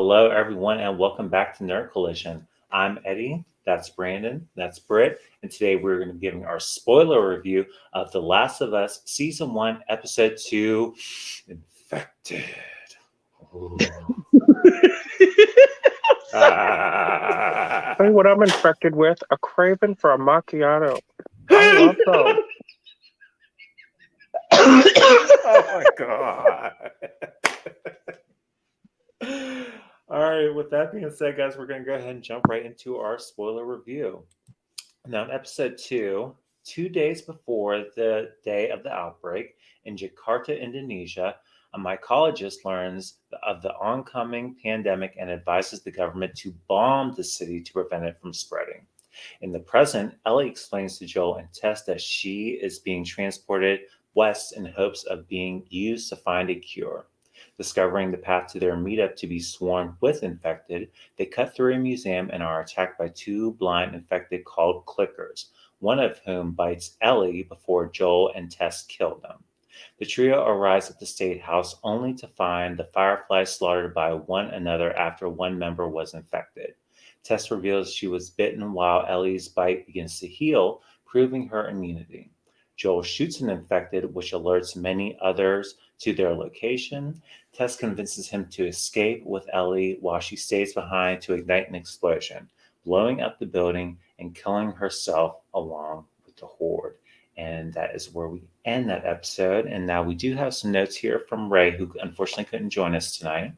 Hello, everyone, and welcome back to Nerd Collision. I'm Eddie, that's Brandon, that's Britt, and today we're going to be giving our spoiler review of The Last of Us Season 1, Episode 2, Infected. Ooh. Tell you what I'm infected with, a craving for a macchiato. I love those. Oh my god. All right, with that being said, guys, we're going to go ahead and jump right into our spoiler review. Now, in episode 2, 2 days before the day of the outbreak in Jakarta, Indonesia, a mycologist learns of the oncoming pandemic and advises the government to bomb the city to prevent it from spreading. In the present, Ellie explains to Joel and Tess that she is being transported west in hopes of being used to find a cure. Discovering the path to their meetup to be swarmed with infected, they cut through a museum and are attacked by two blind infected called Clickers, one of whom bites Ellie before Joel and Tess kill them. The trio arrives at the State House only to find the Fireflies slaughtered by one another after one member was infected. Tess reveals she was bitten while Ellie's bite begins to heal, proving her immunity. Joel shoots an infected, which alerts many others to their location. Tess convinces him to escape with Ellie while she stays behind to ignite an explosion, blowing up the building and killing herself along with the horde. And that is where we end that episode. And now we do have some notes here from Ray, who unfortunately couldn't join us tonight.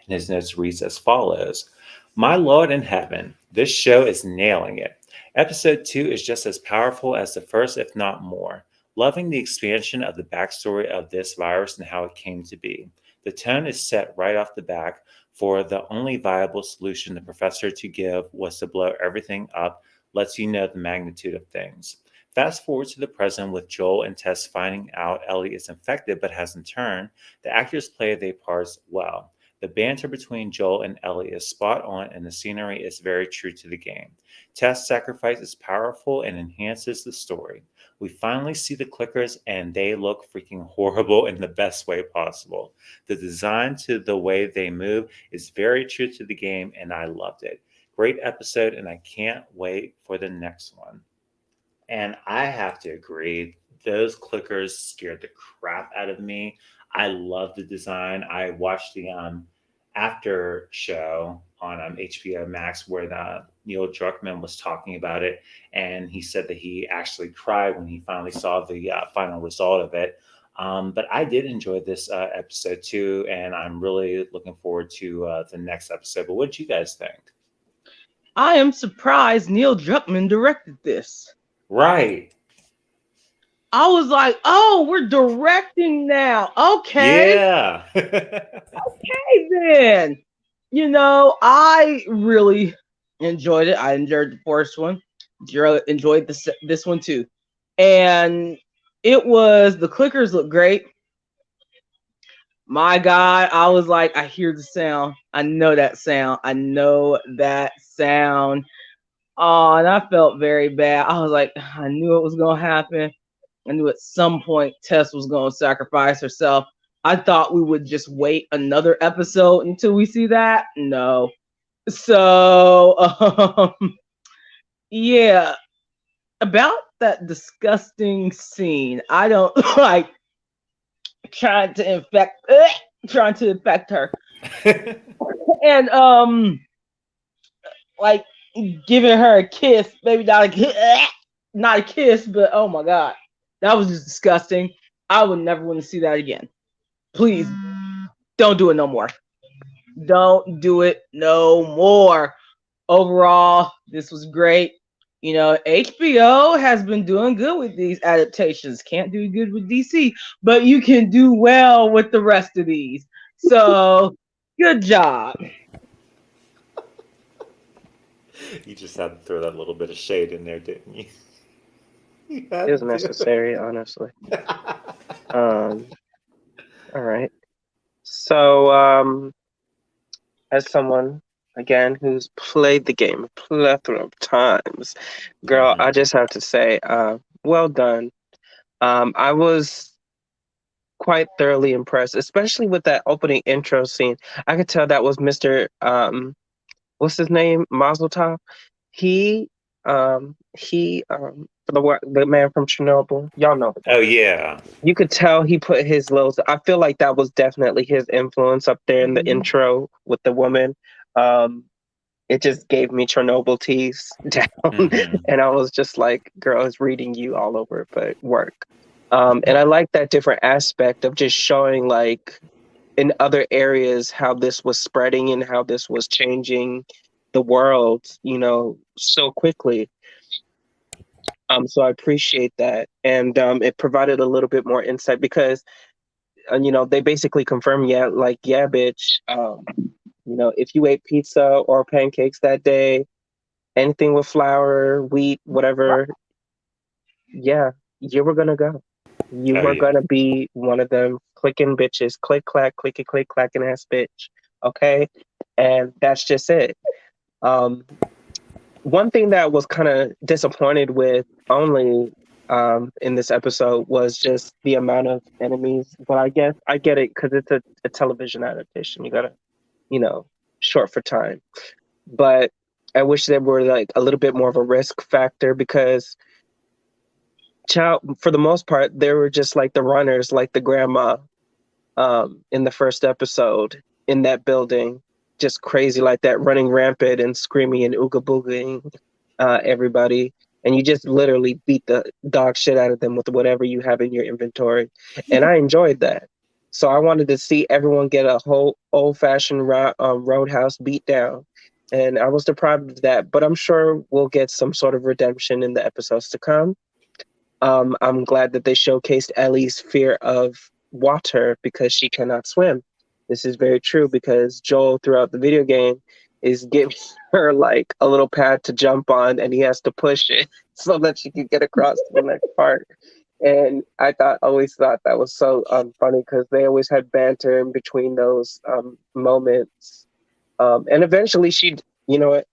And his notes reads as follows: My Lord in heaven, this show is nailing it. Episode 2 is just as powerful as the first, if not more. Loving the expansion of the backstory of this virus and how it came to be. The tone is set right off the back, for the only viable solution the professor to give was to blow everything up, lets you know the magnitude of things. Fast forward to the present with Joel and Tess finding out Ellie is infected but hasn't turned. The actors play their parts well. The banter between Joel and Ellie is spot on, and the scenery is very true to the game. Tess' sacrifice is powerful and enhances the story. We finally see the Clickers, and they look freaking horrible in the best way possible. The design to the way they move is very true to the game, and I loved it. Great episode, and I can't wait for the next one. And I have to agree, those Clickers scared the crap out of me. I love the design. I watched the after show on HBO Max where Neil Druckmann was talking about it, and he said that he actually cried when he finally saw the final result of it. But I did enjoy this episode too, and I'm really looking forward to the next episode. But what did you guys think? I am surprised Neil Druckmann directed this. Right. I was like, oh, we're directing now. Okay. Yeah. Okay, then. I really enjoyed it. I enjoyed the first one. Enjoyed this one too. And the Clickers look great. My God, I was like, I hear the sound. I know that sound. Oh, and I felt very bad. I was like, I knew it was going to happen. I knew at some point Tess was going to sacrifice herself. I thought we would just wait another episode until we see that. No. So, yeah. About that disgusting scene, I don't like trying to infect her. And, like, giving her a kiss, maybe not a kiss, but oh my God. That was just disgusting. I would never want to see that again. Please, don't do it no more. Don't do it no more. Overall, this was great. HBO has been doing good with these adaptations. Can't do good with DC, but you can do well with the rest of these. So, good job. You just had to throw that little bit of shade in there, didn't you? It was necessary, honestly. All right. So, as someone again who's played the game a plethora of times, girl, I just have to say, well done. I was quite thoroughly impressed, especially with that opening intro scene. I could tell that was Mr. What's his name? Mazel Tov. He the man from Chernobyl. Y'all know the guy. Oh yeah. You could tell he put his little. I feel like that was definitely his influence up there in the intro with the woman. It just gave me Chernobyl tease down, and I was just like, "Girl, it's reading you all over," but work. And I like that different aspect of just showing like in other areas how this was spreading and how this was changing the world, so quickly. So I appreciate that, and it provided a little bit more insight because, they basically confirmed, yeah, bitch, if you ate pizza or pancakes that day, anything with flour, wheat, whatever, yeah, you were gonna go. You were gonna be one of them clicking bitches, click clack, clicky click clacking ass bitch. Okay, and that's just it. One thing that was kind of disappointed with only in this episode was just the amount of enemies. But I guess I get it because it's a television adaptation. You gotta, short for time. But I wish there were like a little bit more of a risk factor because, for the most part, they were just like the runners, like the grandma in the first episode in that building. Just crazy like that, running rampant and screaming and ooga booging everybody, and you just literally beat the dog shit out of them with whatever you have in your inventory, and I enjoyed that. So I wanted to see everyone get a whole old-fashioned roadhouse beat down, and I was deprived of that. But I'm sure we'll get some sort of redemption in the episodes to come. I'm glad that they showcased Ellie's fear of water because she cannot swim. This is very true because Joel throughout the video game is giving her like a little pad to jump on and he has to push it so that she can get across to the next part. And I always thought that was so funny because they always had banter in between those moments. And eventually no,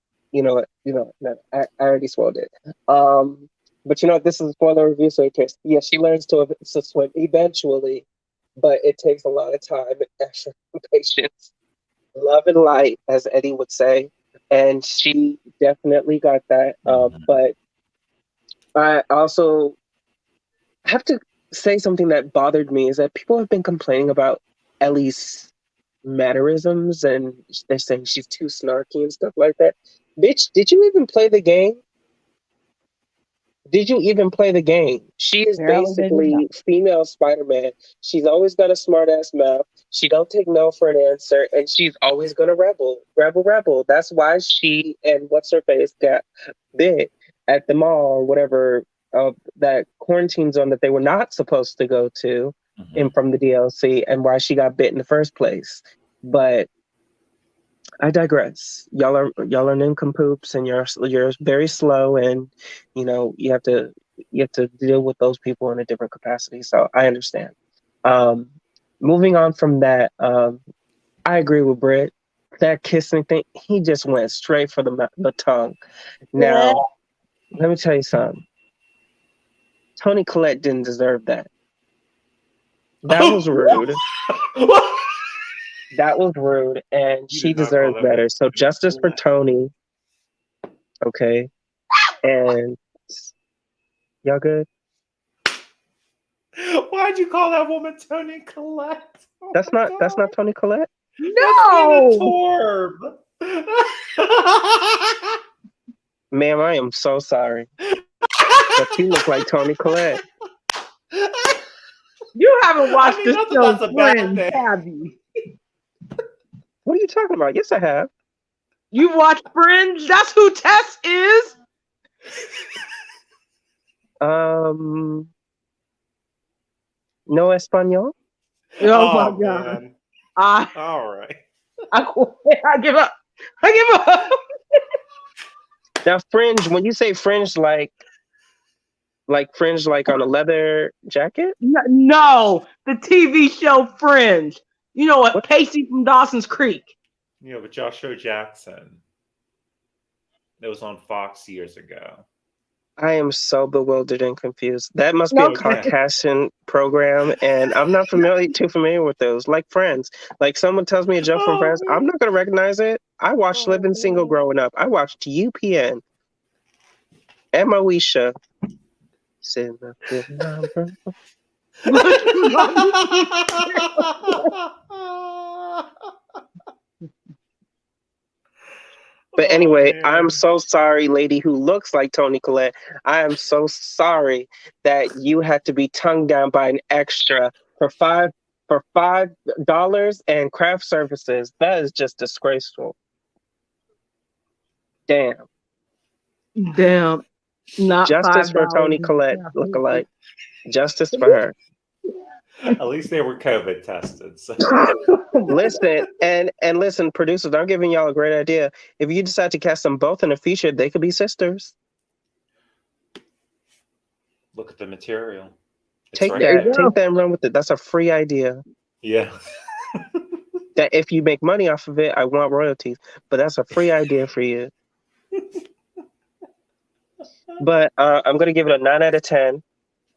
I already spoiled it. But this is a spoiler review, so yeah, she learns to swim eventually. But it takes a lot of time and effort and patience, love and light, as Eddie would say. And she definitely got that. But I also have to say something that bothered me is that people have been complaining about Ellie's mannerisms and they're saying she's too snarky and stuff like that. Bitch, did you even play the game? Did you even play the game? She is basically female Spider-Man. She's always got a smart-ass mouth. She don't take no for an answer, and she's always gonna rebel. That's why she and what's-her-face got bit at the mall or whatever, that quarantine zone that they were not supposed to go to in from the DLC, and why she got bit in the first place. But I digress. Y'all are nincompoops, and you're very slow, and you have to deal with those people in a different capacity. So I understand. Moving on from that, I agree with Britt. That kissing thing, he just went straight for the tongue. Now, let me tell you something. Toni Collette didn't deserve that. That was rude. That was rude, and she deserves better. So justice for Toni. Okay. And y'all good? Why'd you call that woman Toni Collette? Oh that's not Toni Collette? No! Ma'am, I am so sorry. But you look like Toni Collette. You haven't watched this show, Friends, have you? What are you talking about? Yes, I have. You watched Friends? That's who Tess is? No Espanol? Oh my God. Man. All right. I give up. Now, fringe, when you say fringe, like fringe, like on a leather jacket? No, the TV show Fringe. You know what? Pacey from Dawson's Creek. But Joshua Jackson. It was on Fox years ago. I am so bewildered and confused. That must be a Okay. Caucasian program, and I'm not too familiar with those. Like Friends, like someone tells me a joke from Friends, I'm not gonna recognize it. I watched Living Single growing up. I watched UPN and Moesha. Sitting up with my bro- But anyway, I'm so sorry, lady who looks like Toni Collette. I am so sorry that you had to be tongued down by an extra for $5 and craft services. That is just disgraceful. Damn. Damn. Not Justice for $5. Toni Collette lookalike. Justice for her. At least they were COVID tested. So. Listen, and listen, producers, I'm giving y'all a great idea. If you decide to cast them both in a feature, they could be sisters. Look at the material. It's Take right that, there. take that and run with it. That's a free idea. Yeah. That if you make money off of it, I want royalties. But that's a free idea for you. But I'm gonna give it a 9 out of 10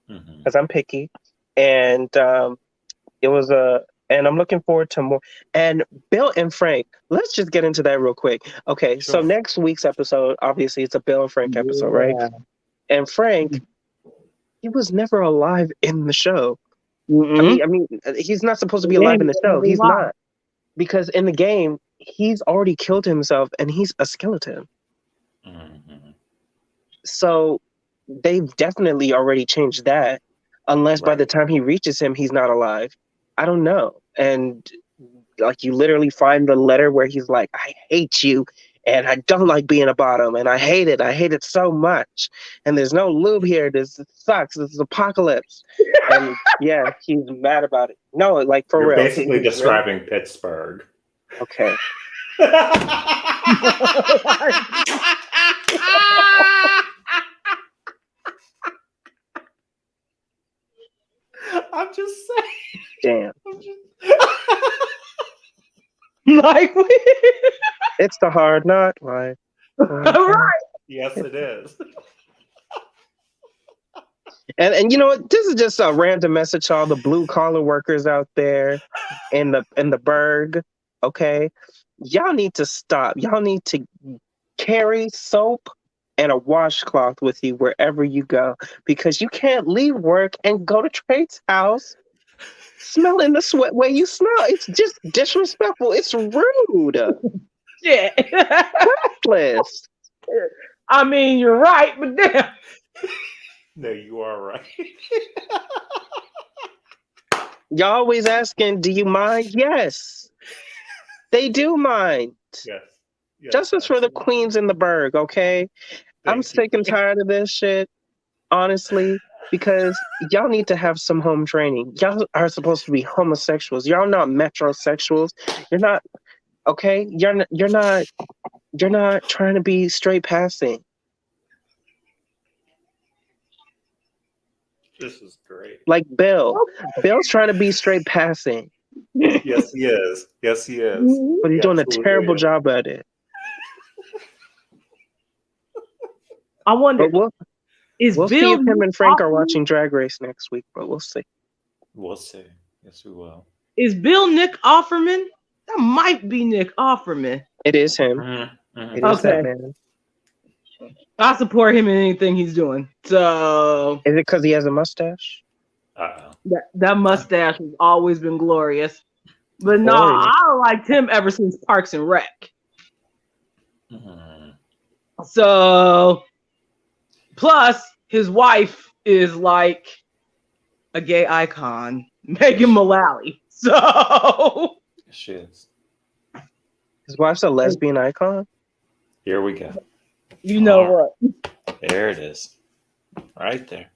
because I'm picky, and it was and I'm looking forward to more. And Bill and Frank, let's just get into that real quick. Okay, so Sure. next week's episode, obviously, it's a Bill and Frank episode, right? And Frank, he was never alive in the show. Mm-mm. I mean, he's not supposed to be alive in the show. He's not, because in the game, he's already killed himself, and he's a skeleton. Mm-hmm. So they've definitely already changed that, unless by the time he reaches him, he's not alive. I don't know. And like, you literally find the letter where he's like, I hate you, and I don't like being a bottom, and I hate it so much. And there's no lube here. This sucks. This is apocalypse. And yeah, he's mad about it. No, like, for You're real. basically He's describing Pittsburgh. Okay. I'm just saying. Damn. Like, It's the hard knot life. right. Yes, it is. And you know what? This is just a random message to all the blue collar workers out there in the Berg. Okay, y'all need to stop. Y'all need to carry soap and a washcloth with you wherever you go, because you can't leave work and go to Trade's house smelling the sweat where you smell. It's just disrespectful. It's rude. Yeah. Reckless. I mean, you're right, but damn. No, you are right. Y'all always asking, do you mind? Yes. They do mind. Yes. Justice for the queens in the Berg, okay? I'm sick and tired of this shit, honestly, because y'all need to have some home training. Y'all are supposed to be homosexuals. Y'all not metrosexuals. You're not, okay? You're not trying to be straight passing. This is great. Like Bill. Bill's trying to be straight passing. Yes, he is. Yes, he is. But he's doing a terrible job at it. I wonder, But is we'll see Bill if him and Frank are Offerman- watching Drag Race next week, but we'll see. We'll see. Yes, we will. Is Bill Nick Offerman? That might be Nick Offerman. It is him. Mm-hmm. It is that Okay. man. I support him in anything he's doing. So Is it because he has a mustache? Uh-oh. that mustache has always been glorious. But no, Glorious. I liked him ever since Parks and Rec. Mm-hmm. So plus his wife is like a gay icon, Megan Mullally. So She is. His wife's a lesbian icon? Here we go. you know what? There it is. Right there.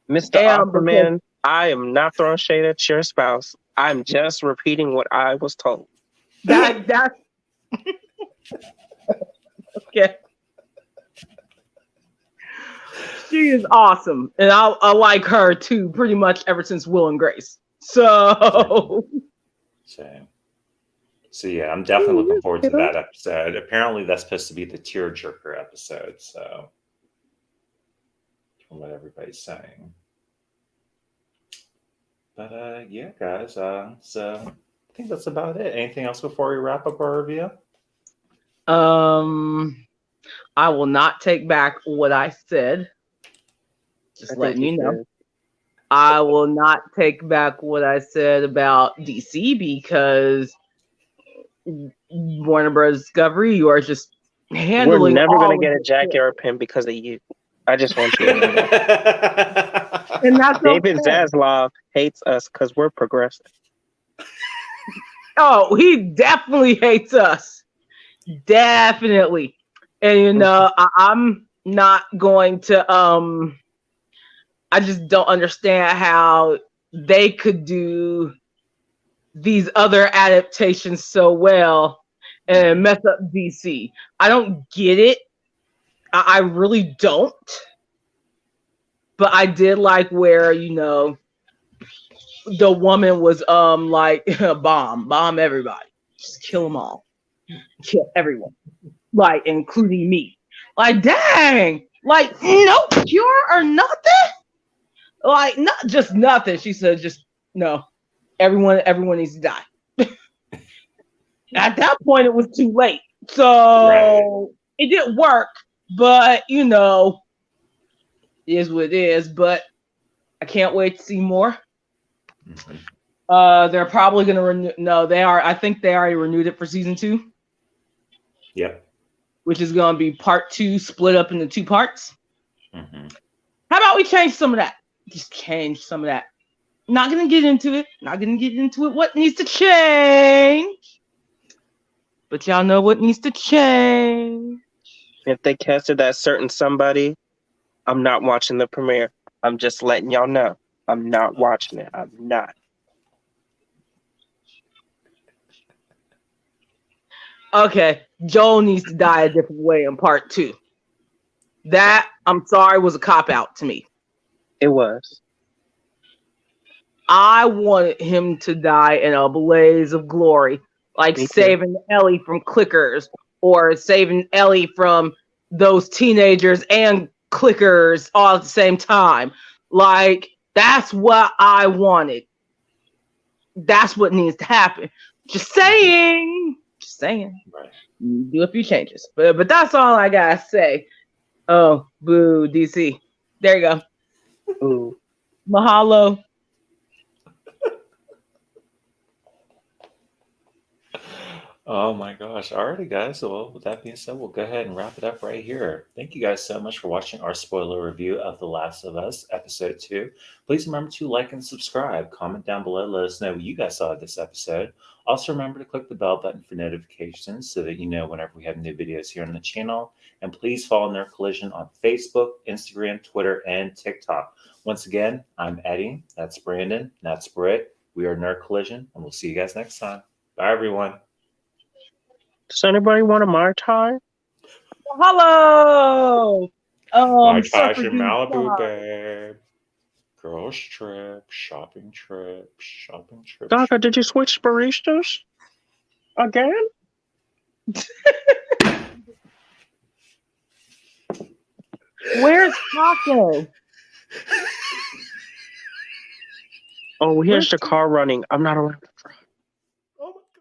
Mr. Yeah, Offerman, I am not throwing shade at your spouse. I'm just repeating what I was told. That okay. She is awesome, and I like her too. Pretty much ever since Will and Grace. So So yeah, I'm definitely looking forward to that episode. Apparently, that's supposed to be the tearjerker episode. So from what everybody's saying. But yeah, guys. So I think that's about it. Anything else before we wrap up our review? I will not take back what I said. Just letting you know. I will not take back what I said about DC because Warner Bros. Discovery, you are just handling. We're never all gonna of get a this shit. Jaguar pin because of you. I just want you to know that. And that's David okay. Zaslav hates us because we're progressive. Oh, he definitely hates us. Definitely. And you know, I'm not going to I just don't understand how they could do these other adaptations so well and mess up DC. I don't get it. I really don't. But I did like where, you know, the woman was like bomb everybody. Just kill them all. Kill everyone. Like including me. Like dang. Like no cure or nothing. Like not just nothing. She said just no. Everyone needs to die. At that point it was too late. So it didn't work, but you know, it is what it is. But I can't wait to see more. They're probably gonna renew. No, they are. I think they already renewed it for season 2. Yep. Which is gonna be part 2, split up into 2 parts. Mm-hmm. How about we change some of that? Just change some of that. Not gonna get into it. Not gonna get into it. What needs to change? But y'all know what needs to change. If they casted that certain somebody, I'm not watching the premiere. I'm just letting y'all know. I'm not watching it. I'm not. Okay, Joel needs to die a different way in part 2. That, I'm sorry, was a cop-out to me. It was. I wanted him to die in a blaze of glory, like saving Ellie from clickers or saving Ellie from those teenagers and clickers all at the same time. Like, that's what I wanted. That's what needs to happen. Just saying. Just saying. Right. Do a few changes. But that's all I gotta say. Oh, boo, DC. There you go. Ooh. Mahalo. Oh my gosh. Alrighty, guys. So, well, with that being said, we'll go ahead and wrap it up right here. Thank you guys so much for watching our spoiler review of The Last of Us, episode 2. Please remember to like and subscribe. Comment down below. Let us know what you guys saw of this episode. Also, remember to click the bell button for notifications so that you know whenever we have new videos here on the channel. And please follow Nerd Collision on Facebook, Instagram, Twitter, and TikTok. Once again, I'm Eddie. That's Brandon. That's Britt. We are Nerd Collision, and we'll see you guys next time. Bye, everyone. Does anybody want a Mai Tai? Hello. My Taj Surfer in Dude Malibu, Star. babe. Girls trip, shopping trip, shopping trip. Gaga, did you switch baristas? Again? Where's Taco? Oh, here's the car running. I'm not allowed.